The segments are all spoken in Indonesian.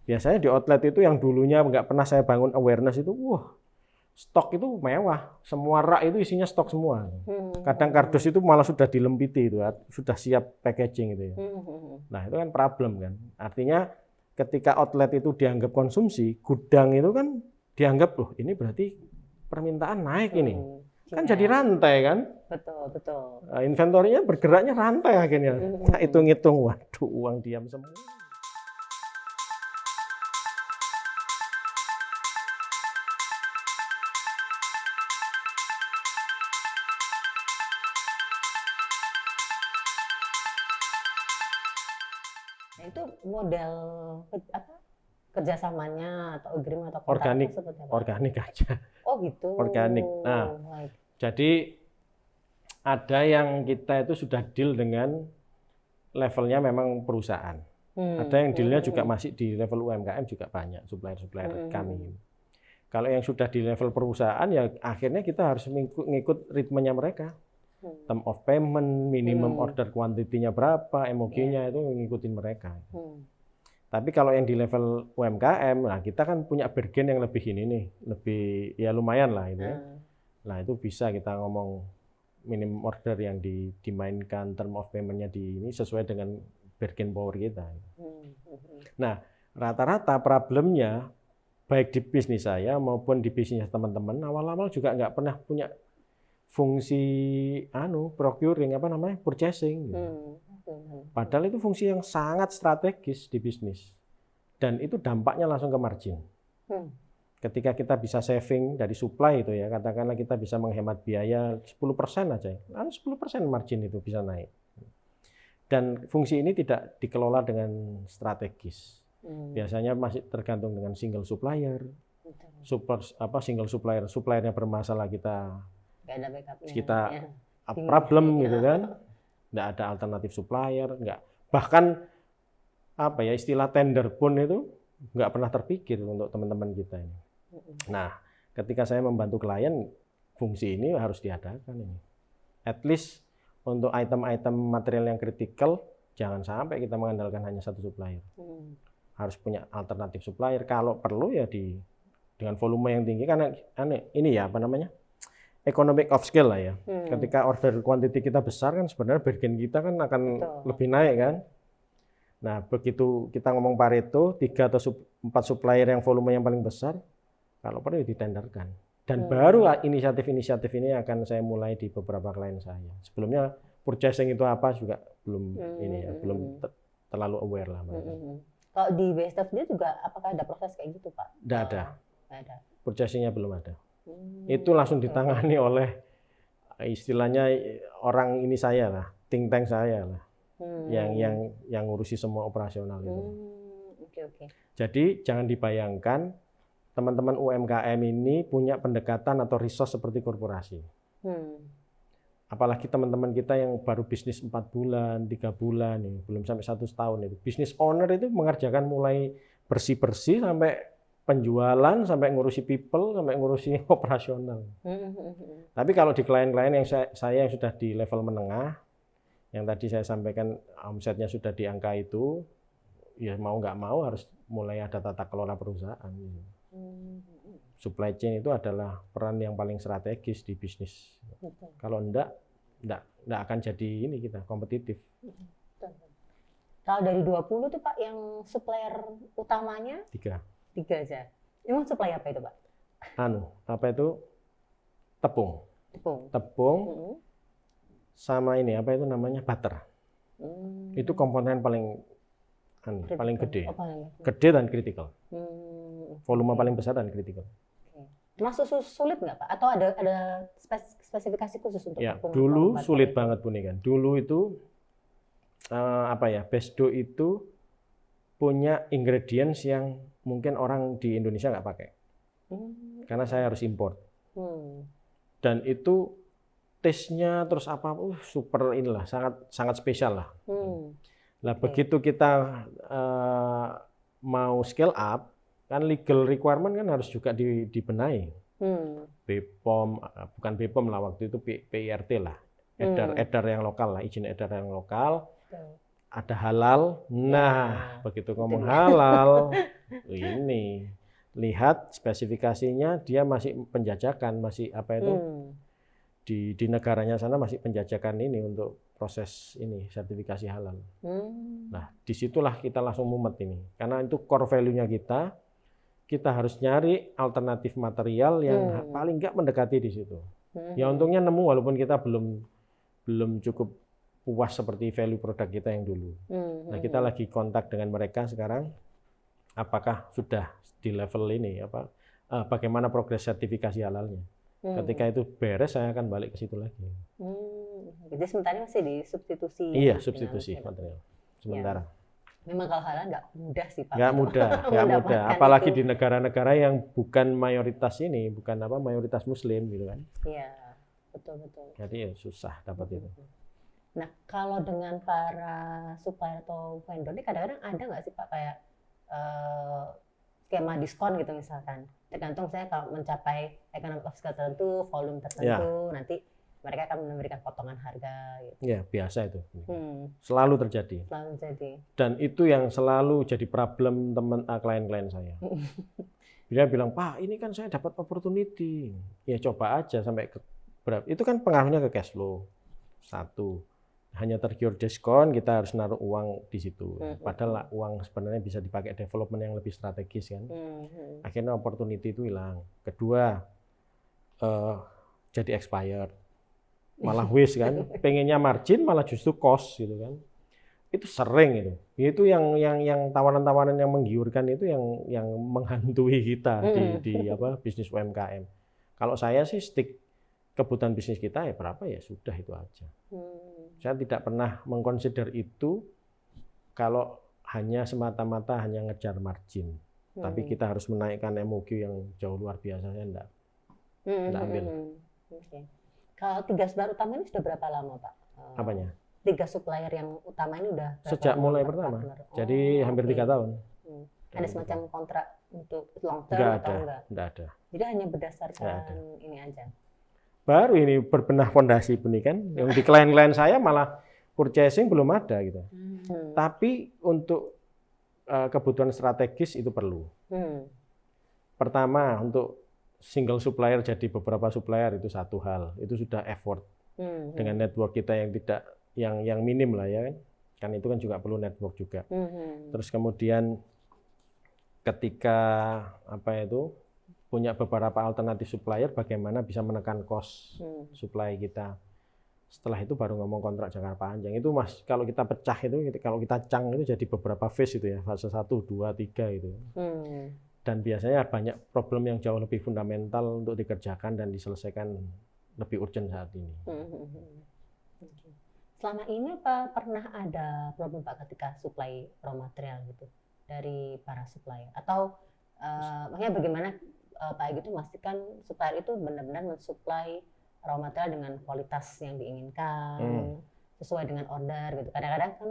Biasanya di outlet itu yang dulunya nggak pernah saya bangun awareness itu, wah stok itu mewah, semua rak itu isinya stok semua. Kadang kardus itu malah sudah dilempiti itu, sudah siap packaging itu ya. Nah itu kan problem kan. Artinya ketika outlet itu dianggap konsumsi, gudang itu kan dianggap loh ini berarti permintaan naik ini. Kan jadi rantai kan. Betul, betul. Nah, inventorinya bergeraknya rantai akhirnya. Nah, hitung-hitung, waduh uang diam semua. Nah, itu model apa? Kerjasamanya atau agreement atau Organik, seperti apa? organik aja. Oh gitu. Organik. Nah, jadi ada yang kita itu sudah deal dengan levelnya memang perusahaan. Ada yang dealnya juga masih di level UMKM juga banyak supplier-supplier kami. Kalau yang sudah di level perusahaan ya akhirnya kita harus ngikut ritmenya mereka. Term of payment, minimum order quantity-nya berapa, MOG-nya itu ngikutin mereka. Tapi kalau yang di level UMKM, nah kita kan punya bargain yang lebih ini nih, lebih ya lumayan lah itu ya. Nah itu bisa kita ngomong minimum order yang dimainkan, term of payment-nya di ini sesuai dengan bargain power kita. Nah rata-rata problemnya baik di bisnis saya maupun di bisnis teman-teman awal-awal juga nggak pernah punya fungsi procuring purchasing. Padahal itu fungsi yang sangat strategis di bisnis. Dan itu dampaknya langsung ke margin. Ketika kita bisa saving dari supply itu ya, katakanlah kita bisa menghemat biaya 10% aja. Lalu 10% margin itu bisa naik. Dan fungsi ini tidak dikelola dengan strategis. Biasanya masih tergantung dengan single supplier. Single suppliernya bermasalah kita problem gitu kan, nggak ada alternatif supplier, nggak bahkan istilah tender pun itu nggak pernah terpikir untuk teman-teman kita ini. Nah, ketika saya membantu klien, fungsi ini harus diadakan ini. At least untuk item-item material yang kritikal, jangan sampai kita mengandalkan hanya satu supplier. Harus punya alternatif supplier. Kalau perlu ya dengan volume yang tinggi karena ini ya economic of scale lah ya. Ketika order quantity kita besar kan sebenarnya bargain kita kan akan lebih naik kan. Nah, begitu kita ngomong Pareto, 3 atau 4 supplier yang volume yang paling besar, kalau perlu ditenderkan. Dan baru inisiatif-inisiatif ini akan saya mulai di beberapa klien saya. Sebelumnya purchasing itu apa juga belum belum terlalu aware lah. Kalau di BSF dia juga apakah ada proses kayak gitu, Pak? Tidak ada. Purchasingnya belum ada. Itu langsung ditangani oleh istilahnya orang ini saya lah, think tank saya lah, yang ngurusi semua operasional itu. Jadi jangan dibayangkan teman-teman UMKM ini punya pendekatan atau resource seperti korporasi. Apalagi teman-teman kita yang baru bisnis 4 bulan, 3 bulan, belum sampai 1 tahun itu. Business owner itu mengerjakan mulai bersih-bersih sampai penjualan, sampai ngurusi people, sampai ngurusi operasional. Tapi kalau di klien-klien yang saya yang sudah di level menengah, yang tadi saya sampaikan omsetnya sudah di angka itu, ya mau nggak mau harus mulai ada tata kelola perusahaan. Supply chain itu adalah peran yang paling strategis di bisnis. Kalau enggak akan jadi ini kita kompetitif. Kalau dari 20 tuh Pak yang supplier utamanya? 3 aja. Emang supply apa itu Pak? Tepung. Sama ini butter. Itu komponen paling gede. Gede dan kritikal. Volume paling besar dan kritikal. Termasuk sulit nggak Pak? Atau ada spesifikasi khusus untuk tepung? Dulu sulit banget Bu Niken. Dulu itu Besdo itu punya ingredients yang mungkin orang di Indonesia nggak pakai. Karena saya harus import. Dan itu taste-nya terus super inilah, sangat spesial lah. Nah, begitu kita mau scale up, kan legal requirement kan harus juga dibenahi. BPOM, bukan BPOM lah waktu itu PIRT lah. Edar yang lokal lah, izin edar yang lokal. ada halal. Nah, begitu ngomong halal, ini lihat spesifikasinya dia masih penjajakan, masih apa itu di negaranya sana masih penjajakan ini untuk proses ini sertifikasi halal. Nah, disitulah kita langsung mumet ini, karena itu core value-nya kita harus nyari alternatif material yang paling nggak mendekati di situ. Ya untungnya nemu walaupun kita belum cukup puas seperti value produk kita yang dulu. Nah, kita lagi kontak dengan mereka sekarang, apakah sudah di level ini, bagaimana progres sertifikasi halalnya. Ketika itu beres, saya akan balik ke situ lagi. Jadi sementara masih di substitusi. Iya, substitusi material. Sementara. Ya. Memang kalau halal nggak mudah sih Pak. Nggak mudah. Apalagi di negara-negara yang bukan mayoritas ini, bukan mayoritas Muslim gitu kan. Iya, betul. Jadi ya susah dapat itu. Nah, kalau dengan para supplier atau vendor ini kadang-kadang ada nggak sih Pak kayak skema diskon gitu misalkan. Tergantung saya kalau mencapai economic of scale tertentu, volume tertentu, nanti mereka akan memberikan potongan harga gitu. Ya, biasa itu. Selalu terjadi. Dan itu yang selalu jadi problem klien-klien saya. Dia bilang, "Pak, ini kan saya dapat opportunity." Ya coba aja sampai ke berapa. Itu kan pengaruhnya ke cash flow. Satu. Hanya tergiur diskon, kita harus naruh uang di situ. Padahal uang sebenarnya bisa dipakai development yang lebih strategis kan. Akhirnya opportunity itu hilang. Kedua, jadi expired. Malah waste kan. Pengennya margin malah justru cost gitu kan. Itu sering itu. Itu yang tawaran-tawaran yang menggiurkan itu yang menghantui kita di bisnis UMKM. Kalau saya sih stick kebutuhan bisnis kita ya berapa ya sudah itu aja. Saya tidak pernah mengconsider itu kalau hanya semata-mata hanya ngejar margin. Tapi kita harus menaikkan MOQ yang jauh luar biasa, saya enggak ambil. Kalau 3 supplier utama ini sudah berapa lama Pak? Apanya? 3 supplier yang utama ini udah sejak mulai pertama. Jadi hampir 3 tahun. Ada semacam kontrak untuk long term atau enggak? Enggak ada. Jadi hanya berdasarkan ini aja. Baru ini berbenah fondasi ini kan, yang di klien-klien saya malah purchasing belum ada gitu. Tapi untuk kebutuhan strategis itu perlu. Pertama untuk single supplier jadi beberapa supplier itu satu hal, itu sudah effort. Dengan network kita yang minim lah ya kan itu kan juga perlu network juga. Terus kemudian ketika punya beberapa alternatif supplier, bagaimana bisa menekan cost supply kita. Setelah itu baru ngomong kontrak jangka panjang. Itu Mas, kalau kita pecah itu, kalau kita cang itu jadi beberapa phase itu ya, fase 1, 2, 3 itu. Dan biasanya banyak problem yang jauh lebih fundamental untuk dikerjakan dan diselesaikan lebih urgent saat ini. Selama ini Pak pernah ada problem Pak ketika supply raw material gitu dari para supplier? Atau makanya bagaimana Pak Egy itu memastikan supplier itu benar-benar mensuplai raw material dengan kualitas yang diinginkan, sesuai dengan order gitu. Kadang-kadang kan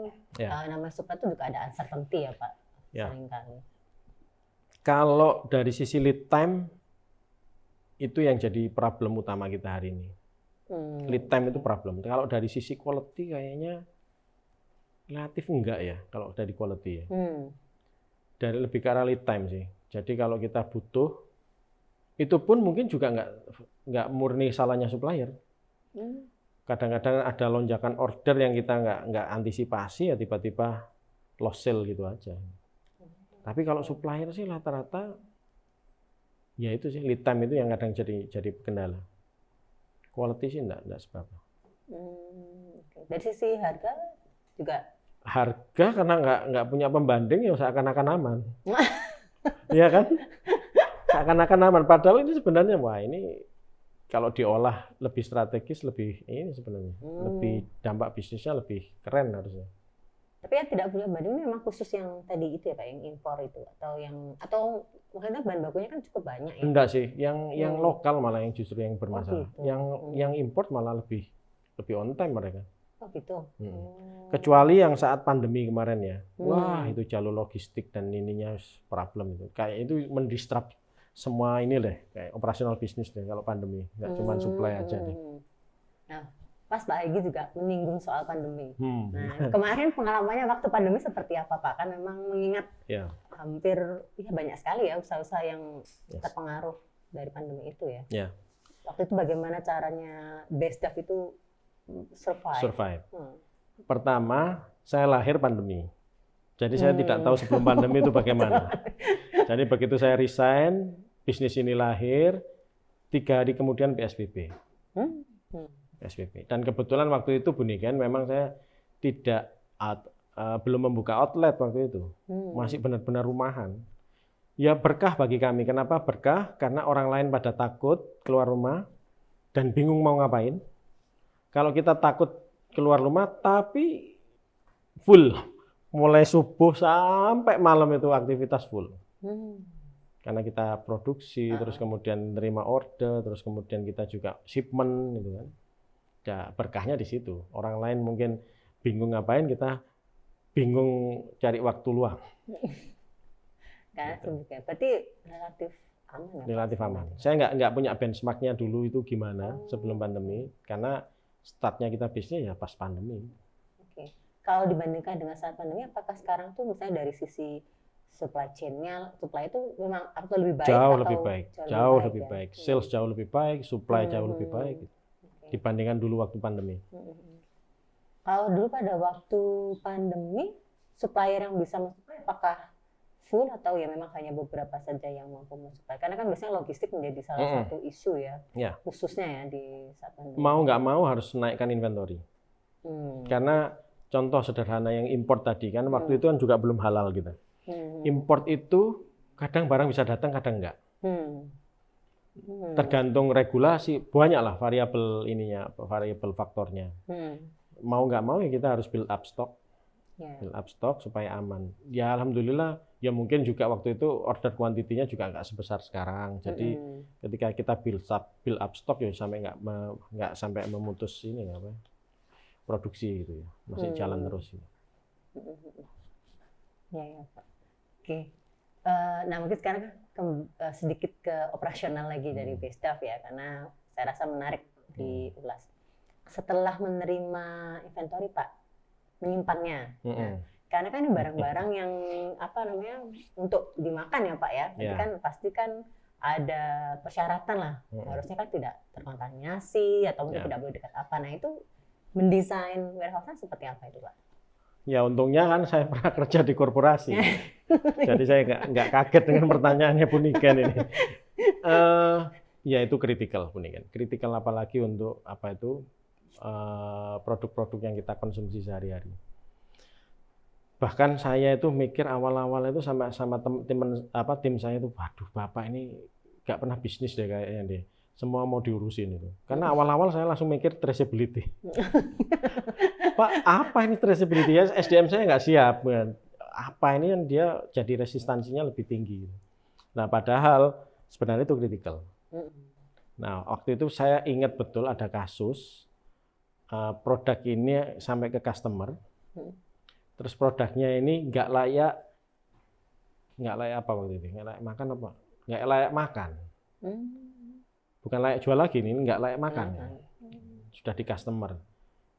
namanya supplier itu juga ada uncertainty ya Pak, seringkali. Kalau dari sisi lead time, itu yang jadi problem utama kita hari ini. Lead time itu problem. Kalau dari sisi quality kayaknya relatif enggak ya, kalau dari quality ya. Dari lebih ke arah lead time sih. Jadi kalau kita butuh, itu pun mungkin juga nggak murni salahnya supplier. Kadang-kadang ada lonjakan order yang kita nggak antisipasi ya tiba-tiba lost sale gitu aja. Tapi kalau supplier sih rata-rata ya itu sih lead time itu yang kadang jadi kendala. Quality sih enggak seberapa. Dari sisi harga juga? Harga karena nggak punya pembanding ya seakan-akan aman. Iya kan? Seakan-akan aman. Padahal ini sebenarnya ini kalau diolah lebih strategis, lebih ini sebenarnya lebih dampak bisnisnya lebih keren harusnya. Tapi yang tidak punya banding ini memang khusus yang tadi itu ya Pak, yang impor itu atau makanya bahan bakunya kan cukup banyak ya? Enggak sih, yang lokal malah yang justru yang bermasalah. Gitu. Yang import malah lebih on time mereka. Oh gitu. Kecuali yang saat pandemi kemarin ya. Wah, itu jalur logistik dan ininya problem itu. Kayak itu mendistrap semua ini deh, kayak operasional bisnis deh kalau pandemi. Nggak cuma supply aja deh. Nah, pas Pak Egy juga menyinggung soal pandemi. Nah, kemarin pengalamannya waktu pandemi seperti apa Pak? Kan memang mengingat hampir banyak sekali ya usaha-usaha yang terpengaruh dari pandemi itu ya. Waktu itu bagaimana caranya BESDAF itu survive? Pertama, saya lahir pandemi. Jadi saya tidak tahu sebelum pandemi itu bagaimana. Jadi begitu saya resign, bisnis ini lahir, 3 hari kemudian PSBB. PSBB. Dan kebetulan waktu itu Bu Niken memang saya tidak belum membuka outlet waktu itu. Masih benar-benar rumahan. Ya berkah bagi kami. Kenapa berkah? Karena orang lain pada takut keluar rumah dan bingung mau ngapain. Kalau kita takut keluar rumah tapi full. Mulai subuh sampai malam itu aktivitas full. Karena kita produksi, terus kemudian nerima order, terus kemudian kita juga shipment gitu kan. Ya, berkahnya di situ. Orang lain mungkin bingung ngapain, kita bingung cari waktu luang. Gitu. Berarti relatif aman ya? Relatif aman. Saya nggak punya benchmarknya dulu itu gimana sebelum pandemi, karena startnya kita bisnis ya pas pandemi. Oke. Kalau dibandingkan dengan saat pandemi, apakah sekarang tuh misalnya dari sisi supply chain-nya, supply itu memang atau lebih baik? Jauh lebih baik. Sales jauh lebih baik, supply jauh lebih baik. Dibandingkan dulu waktu pandemi. Kalau dulu pada waktu pandemi, supplier yang bisa mensuplai apakah full atau ya memang hanya beberapa saja yang mampu mensuplai? Karena kan biasanya logistik menjadi salah satu isu ya, khususnya ya di saat pandemi. Mau nggak mau harus naikkan inventory. Karena contoh sederhana yang import tadi kan waktu itu kan juga belum halal gitu. Import itu kadang barang bisa datang, kadang enggak. Tergantung regulasi, banyaklah variabel ininya, variabel faktornya. Mau nggak mau ya kita harus build up stock supaya aman. Ya alhamdulillah, ya mungkin juga waktu itu order kuantitinya juga nggak sebesar sekarang. Jadi ketika kita build up stock ya sampai nggak sampai memutus ini apa produksi gitu ya, masih jalan terus. Ya Pak. Oke. Nah mungkin sekarang sedikit ke operasional lagi dari BESDAF ya, karena saya rasa menarik diulas. Setelah menerima inventory Pak, menyimpannya. Nah, karena kan ini barang-barang yang untuk dimakan ya Pak ya. Jadi kan pasti kan ada persyaratan lah. Harusnya kan tidak terkontaminasi atau mungkin tidak boleh dekat apa. Nah itu mendesain warehouse-nya seperti apa itu Pak? Ya untungnya kan saya pernah kerja di korporasi, jadi saya nggak kaget dengan pertanyaannya Bu Niken ini. Ya itu kritikal Bu Niken, kritikal apalagi untuk produk-produk yang kita konsumsi sehari-hari. Bahkan saya itu mikir awal-awal itu sama tim saya itu, waduh Bapak ini nggak pernah bisnis deh kayaknya deh. Semua mau diurusin itu. Karena awal-awal saya langsung mikir traceability. Pak, apa ini traceability? Ya, SDM saya nggak siap. Apa ini yang dia jadi resistansinya lebih tinggi. Nah, padahal sebenarnya itu kritikal. Nah, waktu itu saya ingat betul ada kasus produk ini sampai ke customer. Terus produknya ini nggak layak apa waktu itu? Nggak layak makan apa? Nggak layak makan. Bukan layak jual lagi, ini nggak layak makan. Sudah di customer.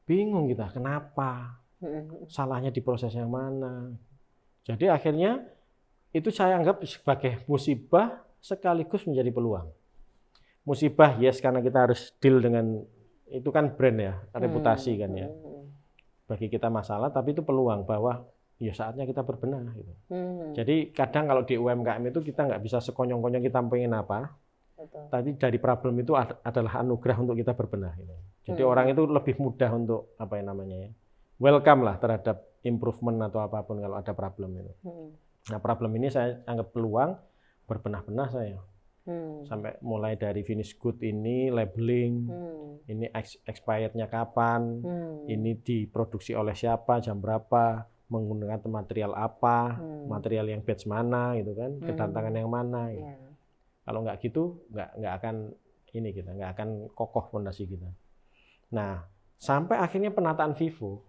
Bingung kita, kenapa? Salahnya di proses yang mana? Jadi akhirnya itu saya anggap sebagai musibah sekaligus menjadi peluang. Musibah yes, karena kita harus deal dengan, itu kan brand ya, reputasi kan ya. Bagi kita masalah, tapi itu peluang bahwa ya saatnya kita berbenah. Gitu. Jadi kadang kalau di UMKM itu kita nggak bisa sekonyong-konyong kita pengen apa. Tadi dari problem itu adalah anugerah untuk kita berbenah. Gitu. Jadi orang itu lebih mudah untuk welcome lah terhadap improvement atau apapun kalau ada problem itu. Nah problem ini saya anggap peluang, berbenah-benah saya. Sampai mulai dari finish good ini, labeling, ini expirednya kapan, ini diproduksi oleh siapa, jam berapa, menggunakan material apa, material yang batch mana, gitu kan, kedatangan yang mana. Gitu. Kalau nggak gitu, nggak akan kita nggak akan kokoh fondasi kita. Nah, sampai akhirnya penataan Vivo,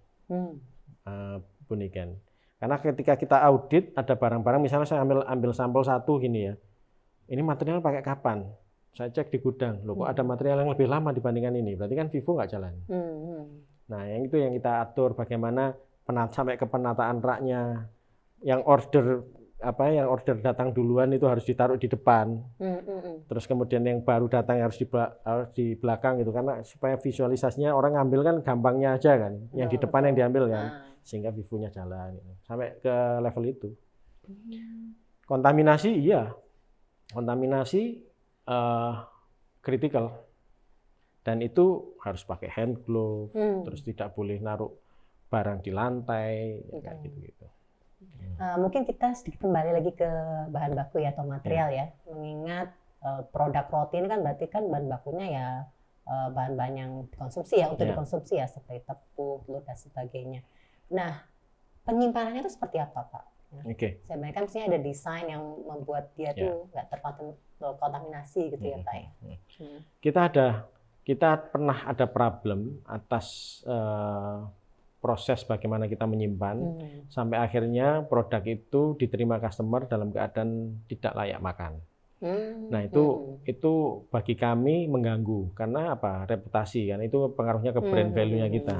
Bu Niken. Karena ketika kita audit ada barang-barang, misalnya saya ambil sampel satu gini ya, ini material pakai kapan? Saya cek di gudang, loh kok ada material yang lebih lama dibandingkan ini, berarti kan FIFO nggak jalan. Nah, yang itu yang kita atur, bagaimana sampai ke penataan raknya, yang order datang duluan itu harus ditaruh di depan, terus kemudian yang baru datang harus di belakang gitu, karena supaya visualisasinya orang ngambil kan gampangnya aja kan, yang di depan yang diambil kan, sehingga FIFO-nya jalan, sampai ke level itu. Kontaminasi, iya, kontaminasi kritikal, dan itu harus pakai hand glove, terus tidak boleh naruh barang di lantai, kayak gitu-gitu. Mungkin kita sedikit kembali lagi ke bahan baku ya atau material ya, mengingat produk roti ini kan berarti kan bahan bakunya ya bahan-bahan yang dikonsumsi ya, untuk dikonsumsi ya, seperti tepung, telur dan sebagainya. Nah, penyimpanannya itu seperti apa, Pak? Sebenarnya kan mestinya ada desain yang membuat dia tuh nggak terkontaminasi gitu ya, Pak. Kita pernah ada problem atas proses bagaimana kita menyimpan sampai akhirnya produk itu diterima customer dalam keadaan tidak layak makan. Nah, itu bagi kami mengganggu, karena apa? Reputasi kan, itu pengaruhnya ke brand value-nya kita.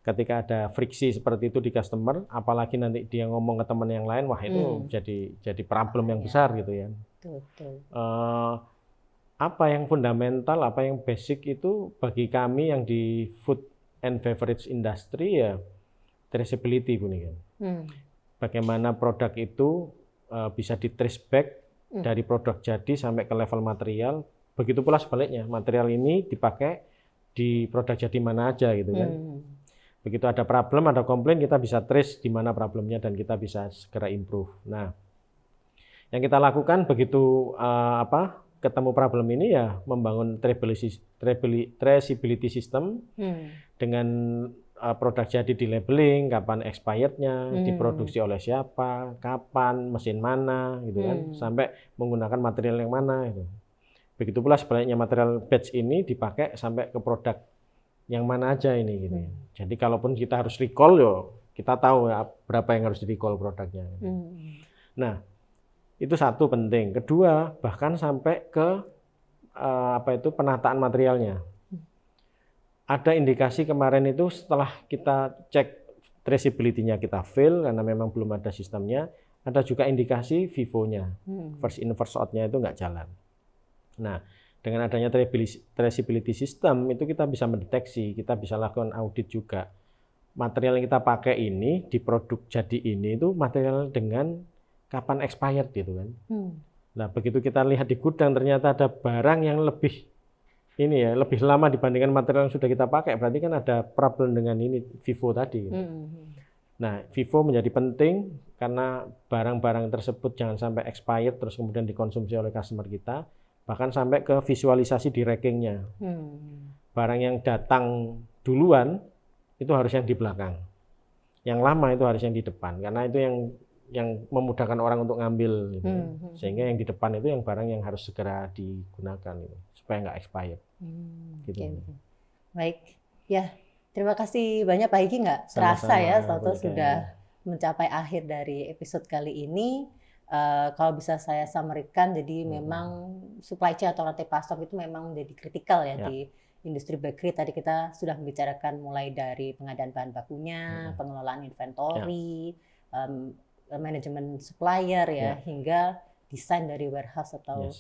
Ketika ada friksi seperti itu di customer, apalagi nanti dia ngomong ke teman yang lain, wah itu jadi problem yang besar gitu ya. Apa yang fundamental, apa yang basic itu bagi kami yang di food and beverage industry ya traceability, Bu Niken. Bagaimana produk itu bisa di trace back dari produk jadi sampai ke level material. Begitu pula sebaliknya, material ini dipakai di produk jadi mana aja gitu kan. Begitu ada problem, ada komplain, kita bisa trace di mana problemnya dan kita bisa segera improve. Nah, yang kita lakukan begitu ketemu problem ini ya membangun traceability system dengan produk jadi di labeling, kapan expirednya, diproduksi oleh siapa, kapan, mesin mana, gitu kan, sampai menggunakan material yang mana. Gitu. Begitu pula sebaliknya, material batch ini dipakai sampai ke produk yang mana aja ini gitu. Jadi kalaupun kita harus recall kita tahu ya berapa yang harus di recall produknya. Nah, itu satu penting. Kedua, bahkan sampai ke penataan materialnya. Ada indikasi kemarin itu setelah kita cek traceability-nya kita fail karena memang belum ada sistemnya, ada juga indikasi FIFO-nya, first in first out-nya itu nggak jalan. Nah, dengan adanya traceability system itu kita bisa mendeteksi, kita bisa lakukan audit juga. Material yang kita pakai ini di produk jadi ini itu material dengan kapan expired gitu kan. Nah, begitu kita lihat di gudang ternyata ada barang yang lebih lama dibandingkan material yang sudah kita pakai, berarti kan ada problem dengan ini FIFO tadi. Gitu. Nah, FIFO menjadi penting karena barang-barang tersebut jangan sampai expired terus kemudian dikonsumsi oleh customer kita. Bahkan sampai ke visualisasi di rackingnya. Barang yang datang duluan itu harus yang di belakang, yang lama itu harus yang di depan, karena itu yang memudahkan orang untuk ngambil, gitu. Sehingga yang di depan itu yang barang yang harus segera digunakan, gitu, supaya nggak expired. Gitu. Baik, ya terima kasih banyak Pak Hiki, nggak terasa ya Toto sudah mencapai akhir dari episode kali ini. Kalau bisa saya summary-kan, jadi memang supply chain atau rantai pasok itu memang menjadi kritikal ya di industri bakery. Tadi kita sudah membicarakan mulai dari pengadaan bahan bakunya, pengelolaan inventory, manajemen supplier ya, hingga desain dari warehouse atau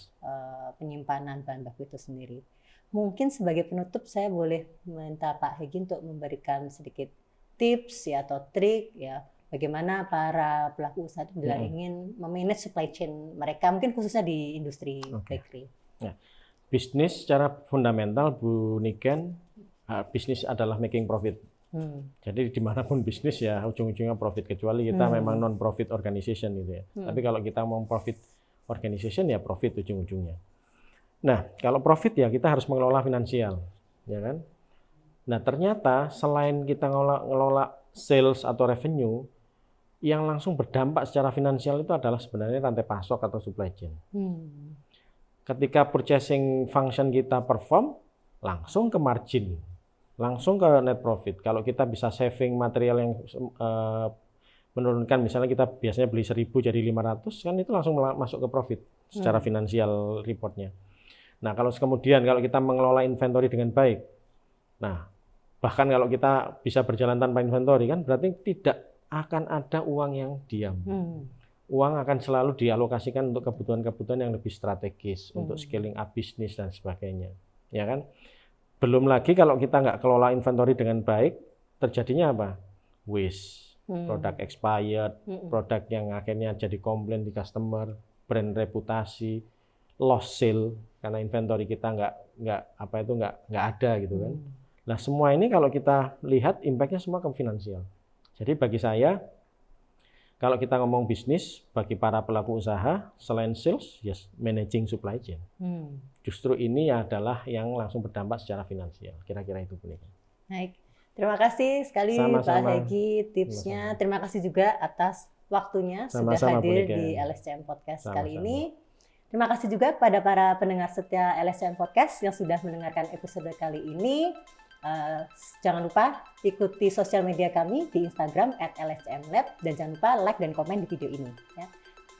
penyimpanan bahan baku itu sendiri. Mungkin sebagai penutup saya boleh minta Pak Hegi untuk memberikan sedikit tips ya atau trik ya, bagaimana para pelaku usaha itu bila ingin memanage supply chain mereka, mungkin khususnya di industri bakery. Ya. Bisnis secara fundamental, Bu Niken, bisnis adalah making profit. Jadi dimanapun bisnis ya ujung-ujungnya profit, kecuali kita memang non-profit organization gitu ya. Tapi kalau kita mau profit organization ya profit ujung-ujungnya. Nah, kalau profit ya kita harus mengelola finansial, ya kan? Nah, ternyata selain kita ngelola sales atau revenue, yang langsung berdampak secara finansial itu adalah sebenarnya rantai pasok atau supply chain. Ketika purchasing function kita perform, langsung ke margin, langsung ke net profit. Kalau kita bisa saving material yang menurunkan, misalnya kita biasanya beli 1.000 jadi 500, kan itu langsung masuk ke profit secara finansial reportnya. Nah, kalau kemudian kalau kita mengelola inventory dengan baik, nah bahkan kalau kita bisa berjalan tanpa inventory kan berarti tidak akan ada uang yang diam. Uang akan selalu dialokasikan untuk kebutuhan-kebutuhan yang lebih strategis, untuk scaling up bisnis dan sebagainya, ya kan? Belum lagi kalau kita nggak kelola inventory dengan baik, terjadinya apa? Waste, produk expired, produk yang akhirnya jadi komplain di customer, brand reputasi, loss sale karena inventory kita nggak ada gitu kan. Nah semua ini kalau kita lihat impactnya semua ke finansial. Jadi bagi saya, kalau kita ngomong bisnis, bagi para pelaku usaha, selain sales, yes, managing supply chain. Justru ini adalah yang langsung berdampak secara finansial. Kira-kira itu Bu Nika. Baik, terima kasih sekali Pak Hegi tipsnya. Terima kasih juga atas waktunya sudah hadir di LSCM Podcast kali ini. Terima kasih juga kepada para pendengar setia LSCM Podcast yang sudah mendengarkan episode kali ini. Jangan lupa ikuti sosial media kami di Instagram @lscmlab dan jangan lupa like dan komen di video ini ya.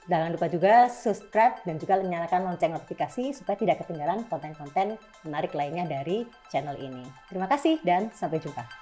Jangan lupa juga subscribe dan juga nyalakan lonceng notifikasi supaya tidak ketinggalan konten-konten menarik lainnya dari channel ini. Terima kasih dan sampai jumpa.